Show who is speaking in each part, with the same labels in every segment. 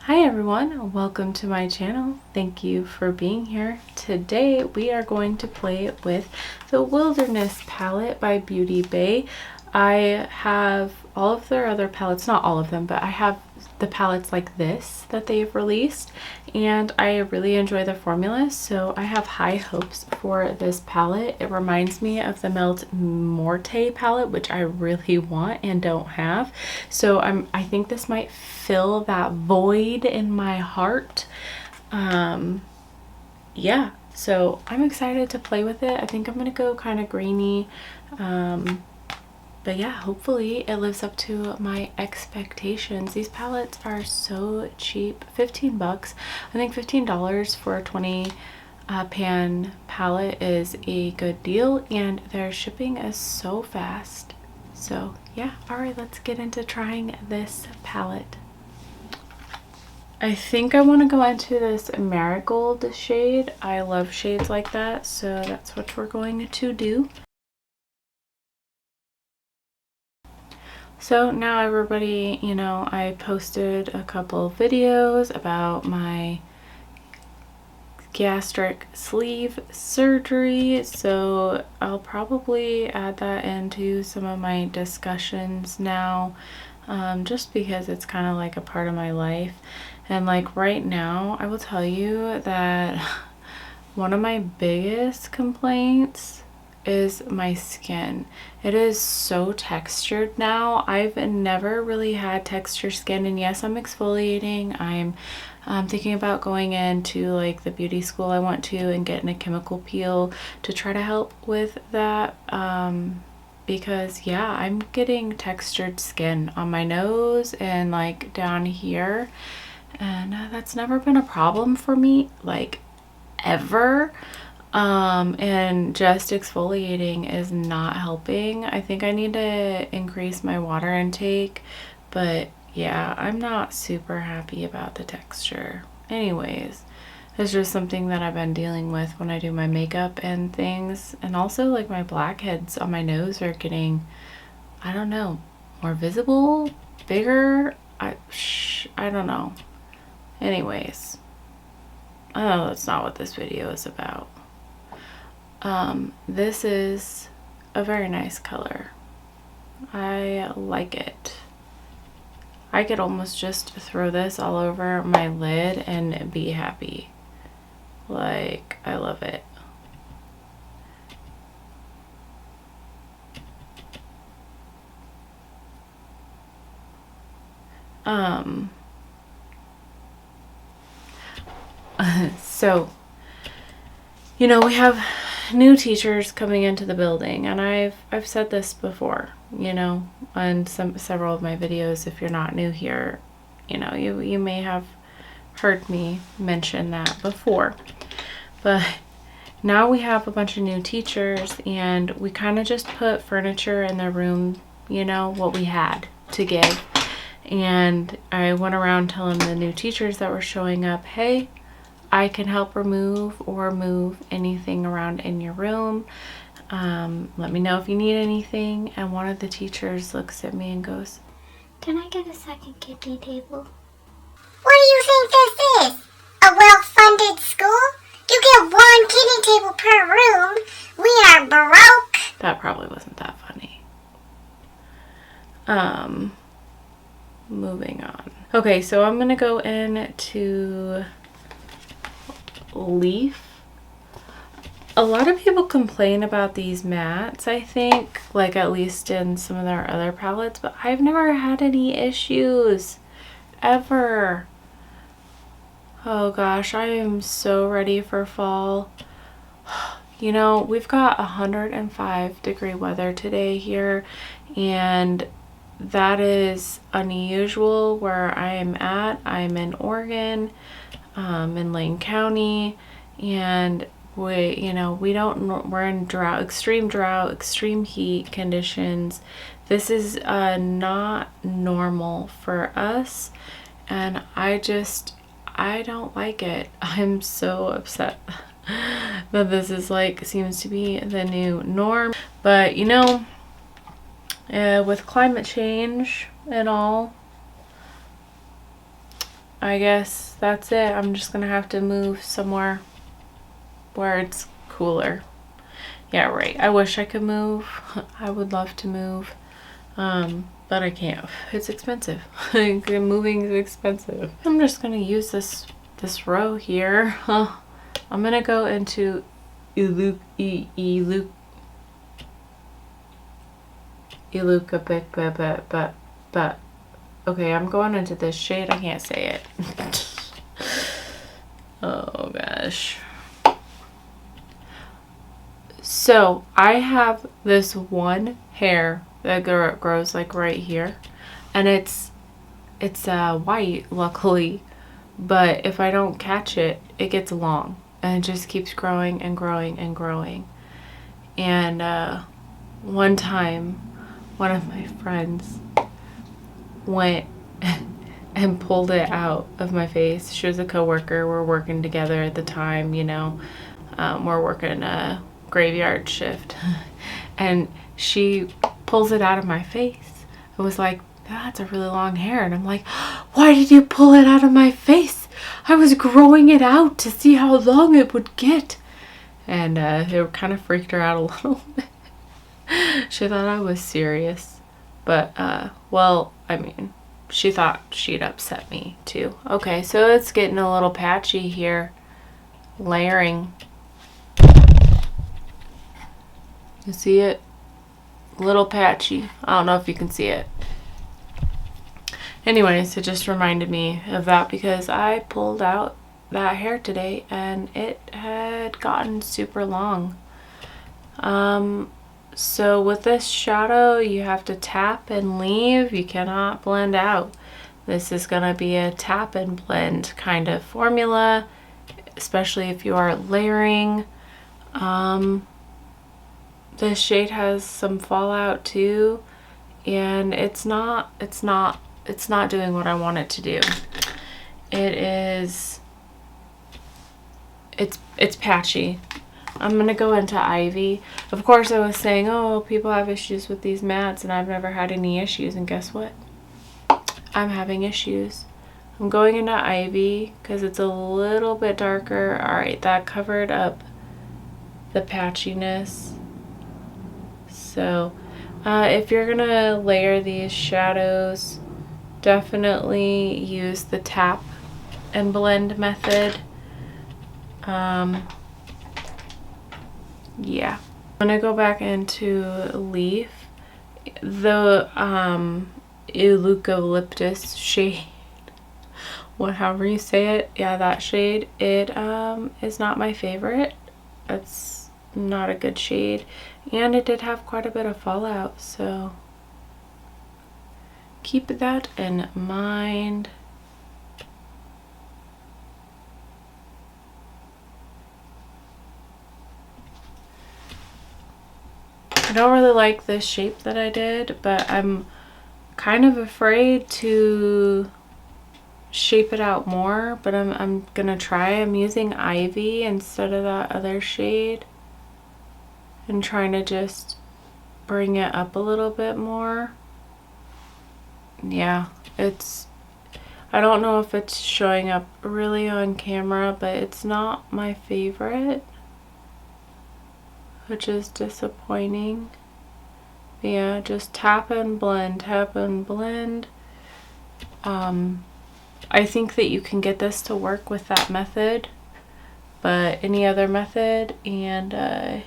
Speaker 1: Hi everyone, welcome to my channel. Thank you for being here. Today we are going to play with the Wilderness palette by Beauty Bay. I have all of their other palettes, not all of them, but I have the palettes like this that they've released, and I really enjoy the formula, so I have high hopes for this palette. It reminds me of the Melt Morte palette, which I really want and don't have, so I think this might fill that void in my heart. Yeah, so I'm excited to play with it. I think I'm gonna go kind of greeny, but yeah, hopefully it lives up to my expectations. These palettes are so cheap, 15 bucks. I think $15 for a 20 pan palette is a good deal, and their shipping is so fast. So yeah, all right, let's get into trying this palette. I think I want to go into this Marigold shade. I love shades like that, so that's what we're going to do. So now everybody, you know, I posted a couple of videos about my gastric sleeve surgery, so I'll probably add that into some of my discussions now, just because it's kind of like a part of my life. And like right now, I will tell you that one of my biggest complaints is my skin. It is so textured now. I've never really had textured skin, and yes, I'm exfoliating. I'm thinking about going into like the beauty school I went to and getting a chemical peel to try to help with that, because yeah, I'm getting textured skin on my nose and like down here, and that's never been a problem for me, like ever. And just exfoliating is not helping. I think I need to increase my water intake, but yeah, I'm not super happy about the texture. Anyways, it's just something that I've been dealing with when I do my makeup and things. And also like my blackheads on my nose are getting, I don't know, more visible, bigger. I don't know. Anyways, oh, that's not what this video is about. This is a very nice color. I like it. I could almost just throw this all over my lid and be happy. Like, I love it. So, you know, we have new teachers coming into the building, and I've said this before, you know, on several of my videos. If you're not new here, you know, you may have heard me mention that before, but now we have a bunch of new teachers, and we kind of just put furniture in their room, you know, what we had to give. And I went around telling the new teachers that were showing up, hey, I can help remove or move anything around in your room. Let me know if you need anything. And one of the teachers looks at me and goes,
Speaker 2: "Can I get a second kiddie table?" What do you think this is? A well-funded school? You get one kiddie table per room. We are broke.
Speaker 1: That probably wasn't that funny. Moving on. Okay, so I'm gonna go into Leaf. A lot of people complain about these mattes, I think, like at least in some of their other palettes, but I've never had any issues ever. Oh gosh, I am so ready for fall. You know, we've got 105-degree weather today here, and that is unusual where I am at. I'm in Oregon, in Lane County, and we're in drought, extreme heat conditions. This is not normal for us, and I don't like it. I'm so upset that this is like, seems to be the new norm. But you know, with climate change and all, I guess that's it. I'm just gonna have to move somewhere where it's cooler. Yeah, right. I wish I could move. I would love to move. But I can't. It's expensive. Moving is expensive. I'm just gonna use this row here. I'm gonna go into but okay, I'm going into this shade. I can't say it. Oh gosh. So I have this one hair that grows like right here, and it's white, luckily, but if I don't catch it, it gets long and it just keeps growing and growing and growing. And one time, one of my friends went and pulled it out of my face. She was a coworker. We're working together at the time, you know. We're working a graveyard shift. And she pulls it out of my face. It was like, that's a really long hair. And I'm like, why did you pull it out of my face? I was growing it out to see how long it would get. And it kind of freaked her out a little bit. She thought I was serious. But, well, I mean, she thought she'd upset me too. Okay, so it's getting a little patchy here. Layering. You see it? A little patchy. I don't know if you can see it. Anyways, it just reminded me of that because I pulled out that hair today and it had gotten super long. So with this shadow, you have to tap and leave. You cannot blend out. This is going to be a tap and blend kind of formula, especially if you are layering. This shade has some fallout too, and it's not doing what I want it to do. It's patchy. I'm gonna go into Ivy. Of course, I was saying, oh, people have issues with these mats, and I've never had any issues, and guess what? I'm having issues. I'm going into Ivy because it's a little bit darker. All right, that covered up the patchiness. So if you're gonna layer these shadows, definitely use the tap and blend method. Yeah, I'm gonna go back into Leaf. The eucalyptus shade, however you say it, yeah, that shade, it is not my favorite. It's not a good shade, and it did have quite a bit of fallout, so keep that in mind. I don't really like this shape that I did, but I'm kind of afraid to shape it out more, but I'm gonna try. I'm using Ivy instead of that other shade and trying to just bring it up a little bit more. Yeah, I don't know if it's showing up really on camera, but it's not my favorite, which is disappointing. Yeah, just tap and blend, tap and blend. I think that you can get this to work with that method, but any other method and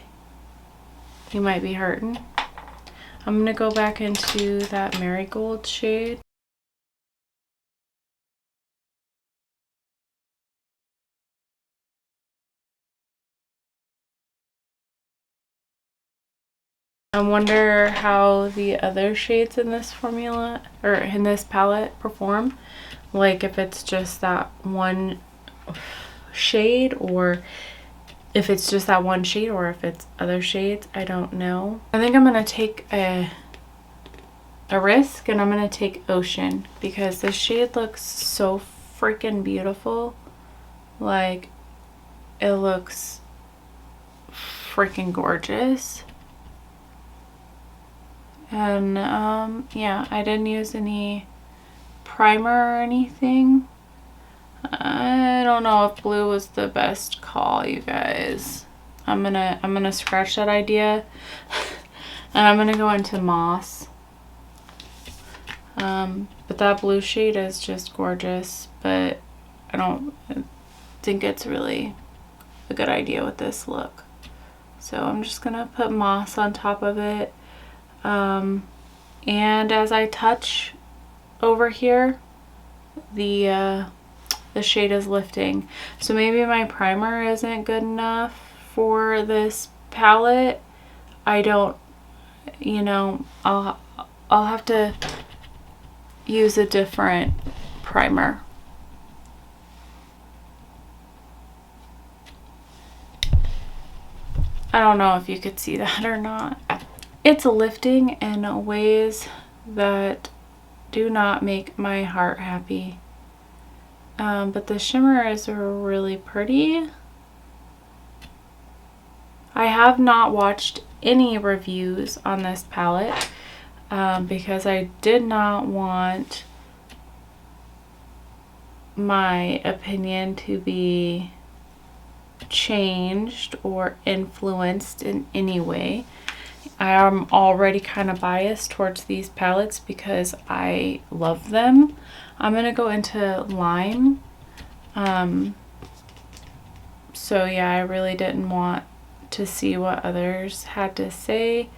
Speaker 1: you might be hurting. I'm gonna go back into that Marigold shade. I wonder how the other shades in this formula or in this palette perform. Like if it's just that one shade, or if it's just that one shade, or if it's other shades. I don't know. I think I'm gonna take a risk, and I'm gonna take Ocean because this shade looks so freaking beautiful. Like, it looks freaking gorgeous. And yeah, I didn't use any primer or anything, don't know if blue was the best call, you guys. I'm gonna scratch that idea. And I'm gonna go into moss. But that blue shade is just gorgeous, but I don't think it's really a good idea with this look. So I'm just gonna put moss on top of it. And as I touch over here, the shade is lifting. So maybe my primer isn't good enough for this palette. I don't, you know, I'll have to use a different primer. I don't know if you could see that or not. It's lifting in ways that do not make my heart happy. But the shimmer is really pretty. I have not watched any reviews on this palette because I did not want my opinion to be changed or influenced in any way. I am already kind of biased towards these palettes because I love them. I'm gonna go into lime. So yeah, I really didn't want to see what others had to say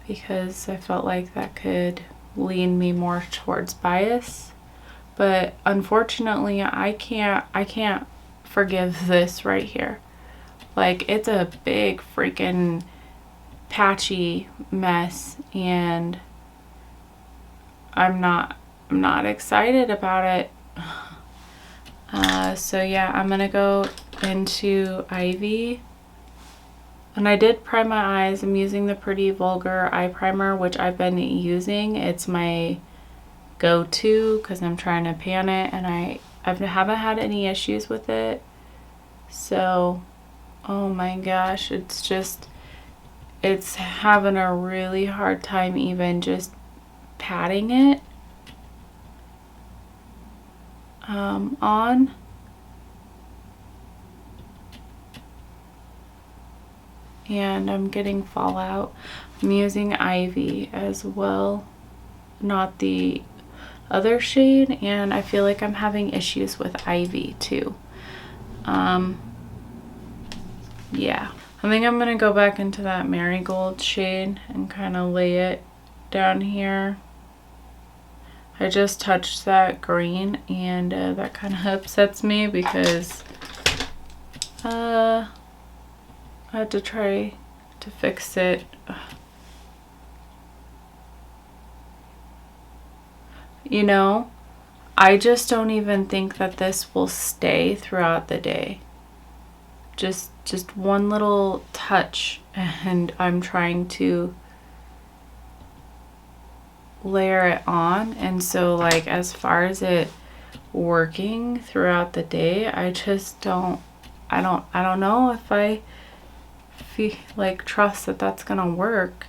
Speaker 1: because I felt like that could lean me more towards bias. But unfortunately, I can't forgive this right here. Like, it's a big freaking patchy mess, and I'm not excited about it. So yeah, I'm gonna go into Ivy. And I did prime my eyes. I'm using the Pretty Vulgar eye primer, which I've been using. It's my go-to because I'm trying to pan it, and I haven't had any issues with it. So, oh my gosh, it's having a really hard time even just patting it on. And I'm getting fallout. I'm using Ivy as well, not the other shade, and I feel like I'm having issues with Ivy too. Yeah, I think I'm gonna go back into that Marigold shade and kind of lay it down here. I just touched that green, and that kind of upsets me because I had to try to fix it. You know, I just don't even think that this will stay throughout the day. Just one little touch, and I'm trying to layer it on. And so, like, as far as it working throughout the day, I just don't know if I feel like trust that that's gonna work.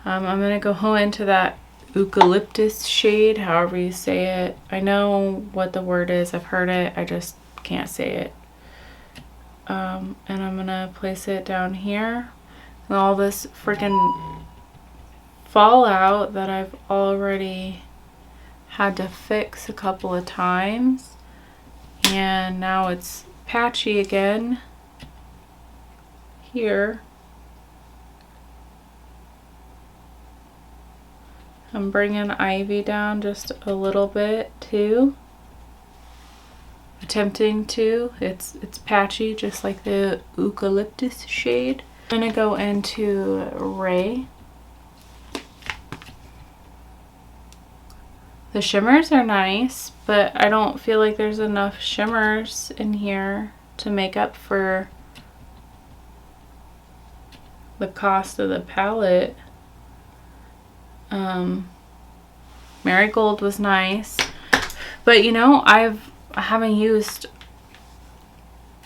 Speaker 1: I'm gonna go into that eucalyptus shade, however you say it. I know what the word is, I've heard it, I just can't say it. And I'm gonna place it down here. And all this freaking fallout that I've already had to fix a couple of times, and now it's patchy again here. I'm bringing Ivy down just a little bit too. Attempting to. It's patchy, just like the eucalyptus shade. I'm gonna go into Ray. The shimmers are nice, but I don't feel like there's enough shimmers in here to make up for the cost of the palette. Marigold was nice, but you know, I haven't used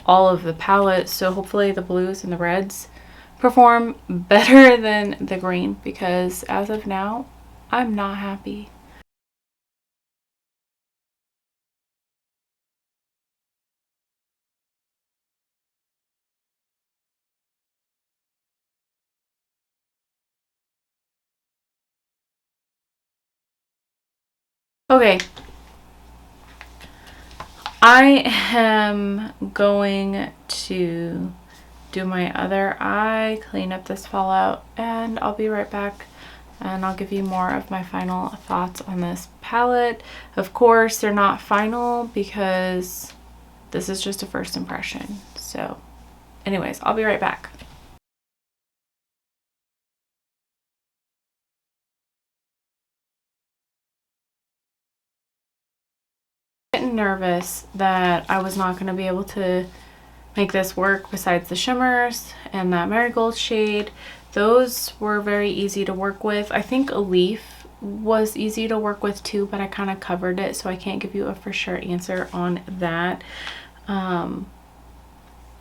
Speaker 1: all of the palettes, so hopefully the blues and the reds perform better than the green, because as of now, I'm not happy. Okay. I am going to do my other eye, clean up this fallout, and I'll be right back. And I'll give you more of my final thoughts on this palette. Of course, they're not final because this is just a first impression. So anyways, I'll be right back. Getting nervous that I was not going to be able to make this work besides the shimmers and that marigold shade. Those were very easy to work with. I think a leaf was easy to work with too, but I kind of covered it, so I can't give you a for sure answer on that.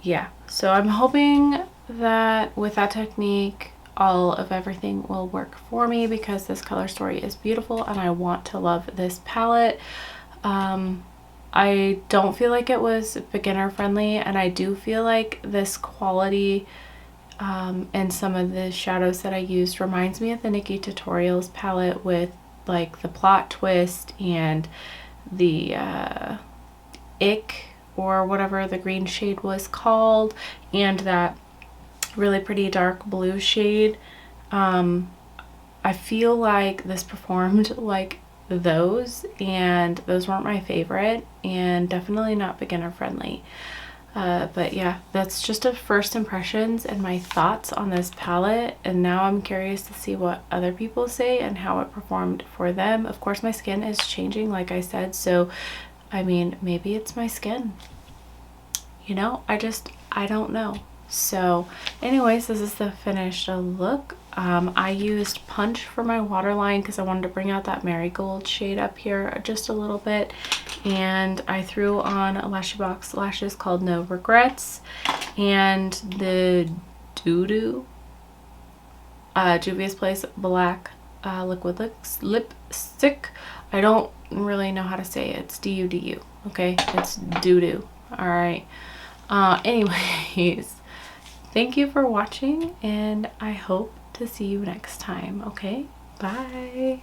Speaker 1: Yeah, so I'm hoping that with that technique all of everything will work for me, because this color story is beautiful and I want to love this palette. I don't feel like it was beginner friendly, and I do feel like this quality and some of the shadows that I used reminds me of the Nikkie Tutorials palette, with like the plot twist and the ick, or whatever the green shade was called, and that really pretty dark blue shade. I feel like this performed like those, and those weren't my favorite, and definitely not beginner friendly. But yeah, that's just a first impressions and my thoughts on this palette, and now I'm curious to see what other people say and how it performed for them. Of course, my skin is changing, like I said, so I mean, maybe it's my skin, you know, I don't know. So anyways, this is the finished look. I used Punch for my waterline because I wanted to bring out that marigold shade up here just a little bit, and I threw on a Lashbox lashes called No Regrets, and the Doo Juvia's Place Black liquid lipstick. I don't really know how to say it. It's D-U-D-U. Okay, it's doo-doo. All right. Anyways, thank you for watching, and I hope to see you next time. Okay, bye.